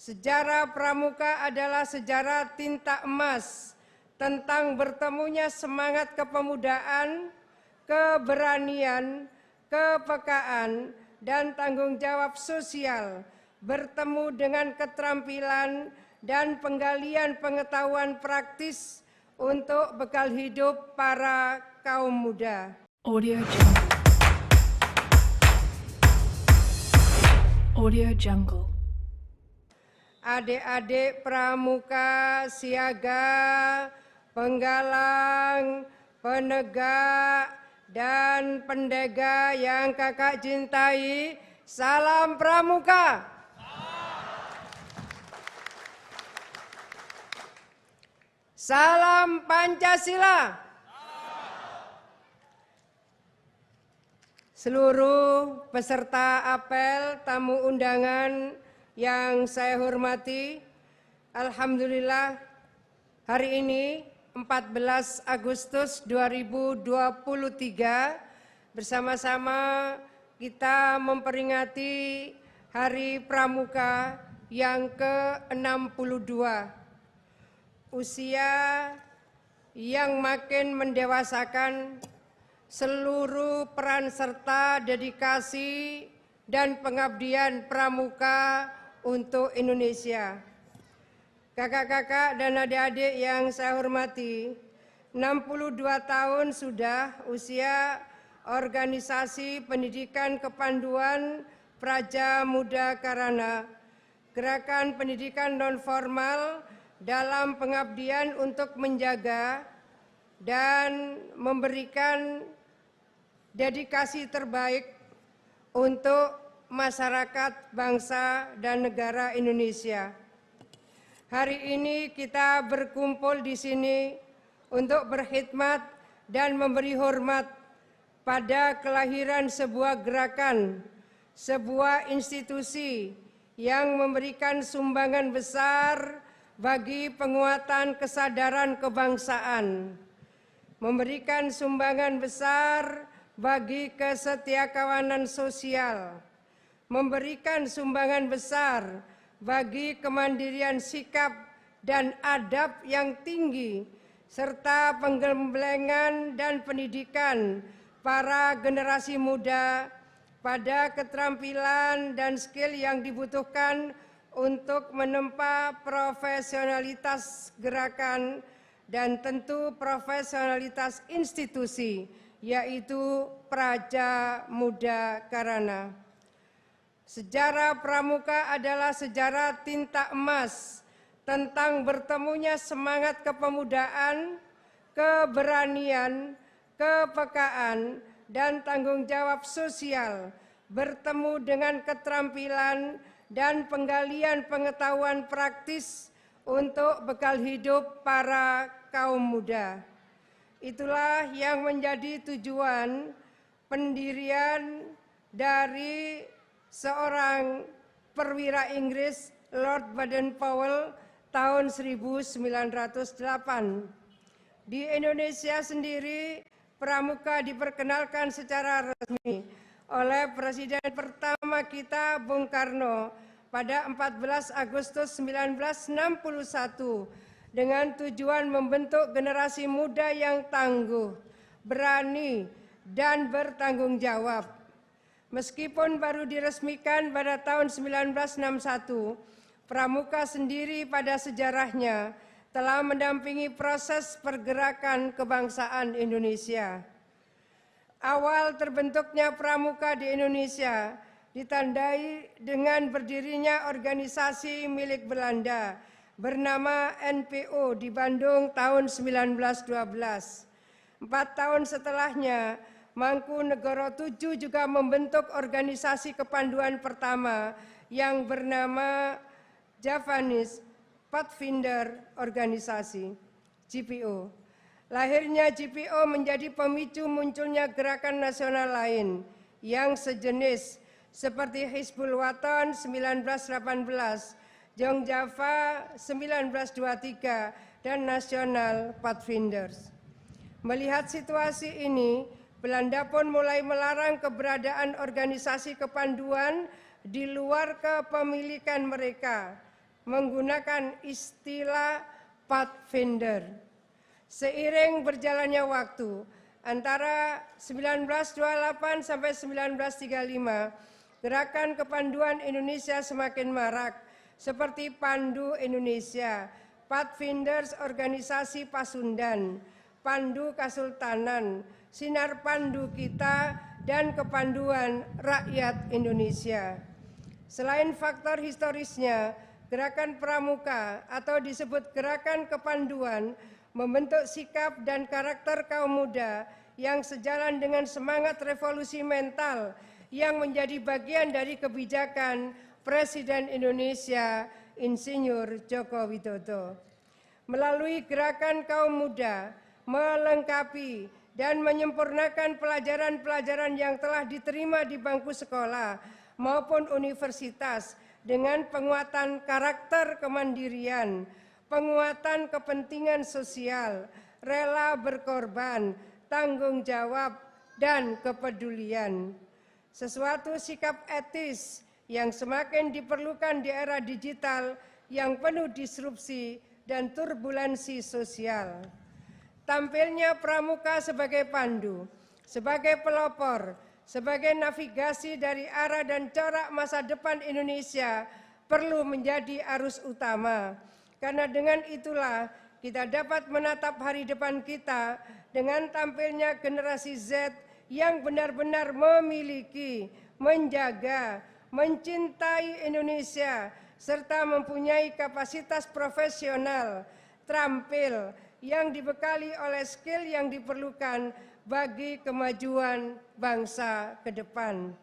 Sejarah Pramuka adalah sejarah tinta emas tentang bertemunya semangat kepemudaan, keberanian, kepekaan, dan tanggung jawab sosial bertemu dengan keterampilan dan penggalian pengetahuan praktis untuk bekal hidup para kaum muda. Audio Jungle. Audio Jungle. Adik-adik pramuka, siaga, penggalang, penegak, dan pendega yang kakak cintai, salam pramuka. Salam Pancasila. Seluruh peserta apel, tamu undangan yang saya hormati, alhamdulillah hari ini 14 Agustus 2023 bersama-sama kita memperingati Hari Pramuka yang ke-62. Usia yang makin mendewasakan seluruh peran serta dedikasi dan pengabdian pramuka untuk Indonesia. Kakak-kakak dan adik-adik yang saya hormati, 62 tahun sudah usia Organisasi Pendidikan Kepanduan Praja Muda Karana, gerakan pendidikan non-formal dalam pengabdian untuk menjaga dan memberikan dedikasi terbaik untuk masyarakat, bangsa, dan negara Indonesia. Hari ini kita berkumpul di sini untuk berkhidmat dan memberi hormat pada kelahiran sebuah gerakan, sebuah institusi yang memberikan sumbangan besar bagi penguatan kesadaran kebangsaan, memberikan sumbangan besar bagi kesetiakawanan sosial, memberikan sumbangan besar bagi kemandirian sikap dan adab yang tinggi, serta penggembelengan dan pendidikan para generasi muda pada keterampilan dan skill yang dibutuhkan untuk menempa profesionalitas gerakan dan tentu profesionalitas institusi, yaitu Praja Muda Karana. Sejarah Pramuka adalah sejarah tinta emas tentang bertemunya semangat kepemudaan, keberanian, kepekaan, dan tanggung jawab sosial bertemu dengan keterampilan dan penggalian pengetahuan praktis untuk bekal hidup para kaum muda. Itulah yang menjadi tujuan pendirian dari seorang perwira Inggris, Lord Baden-Powell, tahun 1908. Di Indonesia sendiri, pramuka diperkenalkan secara resmi oleh Presiden pertama kita, Bung Karno, pada 14 Agustus 1961 dengan tujuan membentuk generasi muda yang tangguh, berani, dan bertanggung jawab. Meskipun baru diresmikan pada tahun 1961, pramuka sendiri pada sejarahnya telah mendampingi proses pergerakan kebangsaan Indonesia. Awal terbentuknya pramuka di Indonesia ditandai dengan berdirinya organisasi milik Belanda bernama NPO di Bandung tahun 1912. 4 tahun setelahnya, Mangkunegoro VII juga membentuk organisasi kepanduan pertama yang bernama Javanese Pathfinder Organisasi, GPO. Lahirnya GPO menjadi pemicu munculnya gerakan nasional lain yang sejenis seperti Hizbul Wathan 1918, Jong Java 1923, dan National Pathfinders. Melihat situasi ini, Belanda pun mulai melarang keberadaan organisasi kepanduan di luar kepemilikan mereka menggunakan istilah Pathfinder. Seiring berjalannya waktu, antara 1928 sampai 1935, gerakan kepanduan Indonesia semakin marak, seperti Pandu Indonesia, Pathfinders Organisasi Pasundan, Pandu Kasultanan, Sinar Pandu Kita, dan Kepanduan Rakyat Indonesia. Selain faktor historisnya, gerakan pramuka atau disebut gerakan kepanduan membentuk sikap dan karakter kaum muda yang sejalan dengan semangat revolusi mental yang menjadi bagian dari kebijakan Presiden Indonesia Insinyur Joko Widodo. Melalui gerakan kaum muda, melengkapi dan menyempurnakan pelajaran-pelajaran yang telah diterima di bangku sekolah maupun universitas dengan penguatan karakter kemandirian, penguatan kepentingan sosial, rela berkorban, tanggung jawab, dan kepedulian. Sesuatu sikap etis yang semakin diperlukan di era digital yang penuh disrupsi dan turbulensi sosial. Tampilnya pramuka sebagai pandu, sebagai pelopor, sebagai navigasi dari arah dan corak masa depan Indonesia perlu menjadi arus utama. Karena dengan itulah kita dapat menatap hari depan kita dengan tampilnya generasi Z yang benar-benar memiliki, menjaga, mencintai Indonesia, serta mempunyai kapasitas profesional, terampil, yang dibekali oleh skill yang diperlukan bagi kemajuan bangsa ke depan.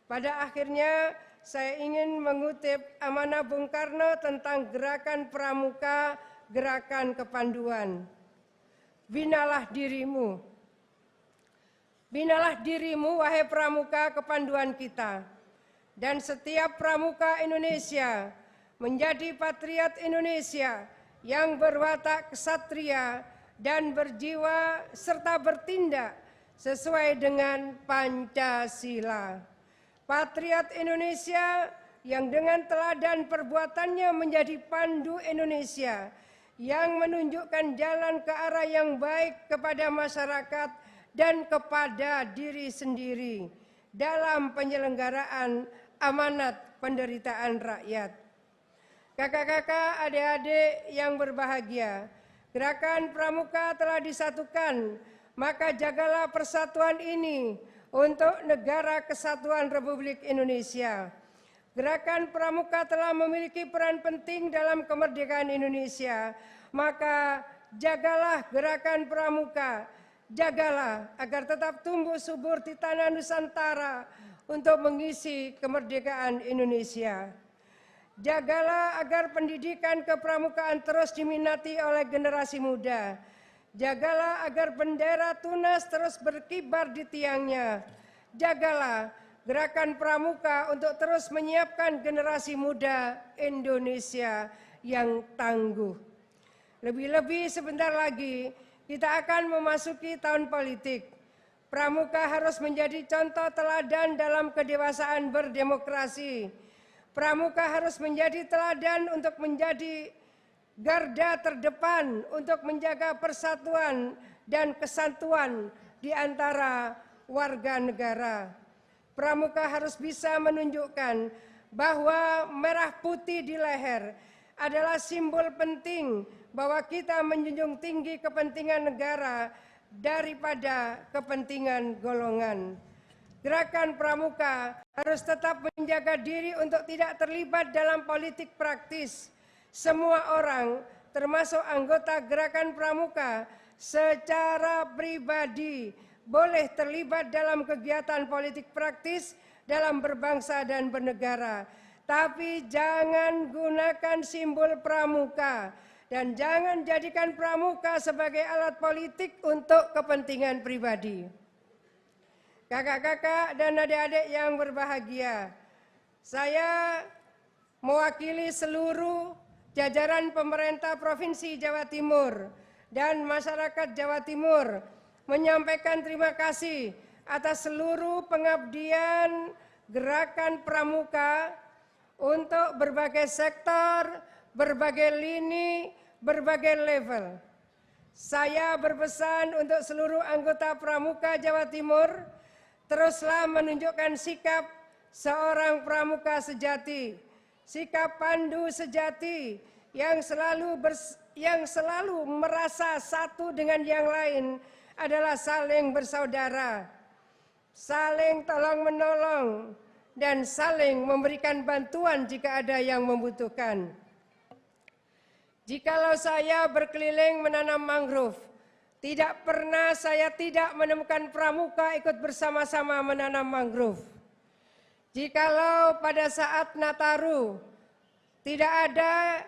Pada akhirnya, saya ingin mengutip amanah Bung Karno tentang gerakan pramuka, gerakan kepanduan. Binalah dirimu. Binalah dirimu, wahai pramuka kepanduan kita. Dan setiap pramuka Indonesia menjadi patriot Indonesia yang berwatak kesatria dan berjiwa serta bertindak sesuai dengan Pancasila. Patriot Indonesia yang dengan teladan perbuatannya menjadi pandu Indonesia yang menunjukkan jalan ke arah yang baik kepada masyarakat dan kepada diri sendiri dalam penyelenggaraan amanat penderitaan rakyat. Kakak-kakak, adik-adik yang berbahagia, gerakan pramuka telah disatukan, maka jagalah persatuan ini untuk Negara Kesatuan Republik Indonesia. Gerakan pramuka telah memiliki peran penting dalam kemerdekaan Indonesia, maka jagalah gerakan pramuka, jagalah agar tetap tumbuh subur di tanah Nusantara untuk mengisi kemerdekaan Indonesia. Jagalah agar pendidikan kepramukaan terus diminati oleh generasi muda. Jagalah agar bendera tunas terus berkibar di tiangnya. Jagalah gerakan pramuka untuk terus menyiapkan generasi muda Indonesia yang tangguh. Lebih-lebih sebentar lagi kita akan memasuki tahun politik. Pramuka harus menjadi contoh teladan dalam kedewasaan berdemokrasi. Pramuka harus menjadi teladan untuk menjadi garda terdepan untuk menjaga persatuan dan kesatuan di antara warga negara. Pramuka harus bisa menunjukkan bahwa merah putih di leher adalah simbol penting bahwa kita menjunjung tinggi kepentingan negara daripada kepentingan golongan. Gerakan pramuka harus tetap menjaga diri untuk tidak terlibat dalam politik praktis. Semua orang, termasuk anggota gerakan pramuka, secara pribadi boleh terlibat dalam kegiatan politik praktis dalam berbangsa dan bernegara. Tapi jangan gunakan simbol pramuka dan jangan jadikan pramuka sebagai alat politik untuk kepentingan pribadi. Kakak-kakak dan adik-adik yang berbahagia, saya mewakili seluruh jajaran pemerintah Provinsi Jawa Timur dan masyarakat Jawa Timur menyampaikan terima kasih atas seluruh pengabdian gerakan pramuka untuk berbagai sektor, berbagai lini, berbagai level. Saya berpesan untuk seluruh anggota Pramuka Jawa Timur, teruslah menunjukkan sikap seorang pramuka sejati, sikap pandu sejati yang selalu merasa satu dengan yang lain adalah saling bersaudara, saling tolong-menolong, dan saling memberikan bantuan jika ada yang membutuhkan. Jikalau saya berkeliling menanam mangrove, tidak pernah saya tidak menemukan pramuka ikut bersama-sama menanam mangrove. Jikalau pada saat Nataru tidak ada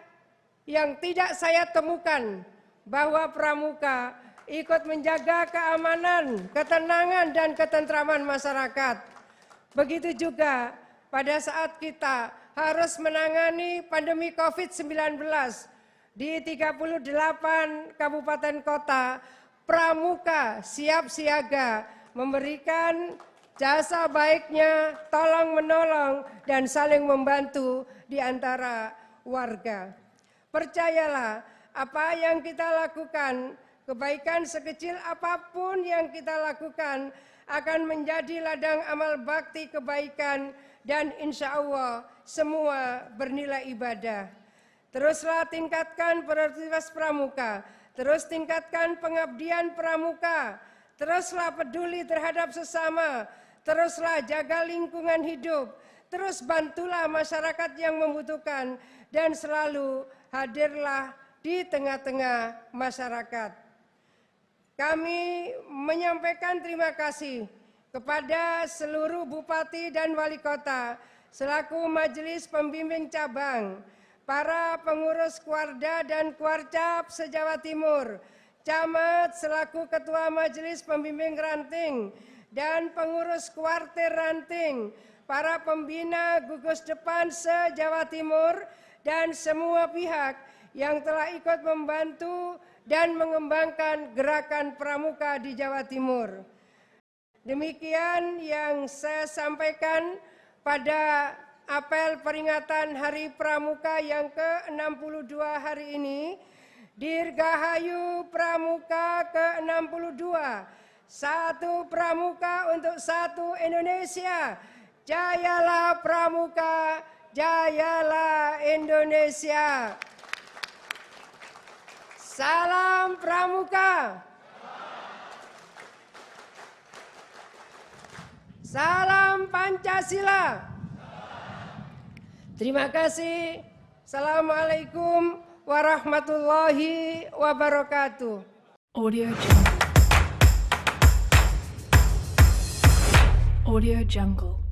yang tidak saya temukan bahwa pramuka ikut menjaga keamanan, ketenangan, dan ketentraman masyarakat. Begitu juga pada saat kita harus menangani pandemi COVID-19 di 38 kabupaten kota, pramuka siap siaga memberikan jasa baiknya, tolong menolong, dan saling membantu di antara warga. Percayalah, apa yang kita lakukan, kebaikan sekecil apapun yang kita lakukan akan menjadi ladang amal bakti kebaikan, dan insya Allah semua bernilai ibadah. Teruslah tingkatkan produktivitas pramuka, terus tingkatkan pengabdian pramuka, teruslah peduli terhadap sesama, teruslah jaga lingkungan hidup, terus bantulah masyarakat yang membutuhkan, dan selalu hadirlah di tengah-tengah masyarakat. Kami menyampaikan terima kasih kepada seluruh bupati dan wali kota, selaku majelis pembimbing cabang, para pengurus Kuarda dan Kuarcap se-Jawa Timur, camat selaku ketua majelis pembimbing ranting, dan pengurus kuartir ranting, para pembina gugus depan se-Jawa Timur, dan semua pihak yang telah ikut membantu dan mengembangkan gerakan pramuka di Jawa Timur. Demikian yang saya sampaikan pada apel peringatan Hari Pramuka yang ke-62 hari ini. Dirgahayu Pramuka ke-62. Satu pramuka untuk satu Indonesia. Jayalah Pramuka, jayalah Indonesia. Salam Pramuka. Salam Pancasila. Terima kasih. Assalamualaikum warahmatullahi wabarakatuh. Audio Jungle. Audio Jungle.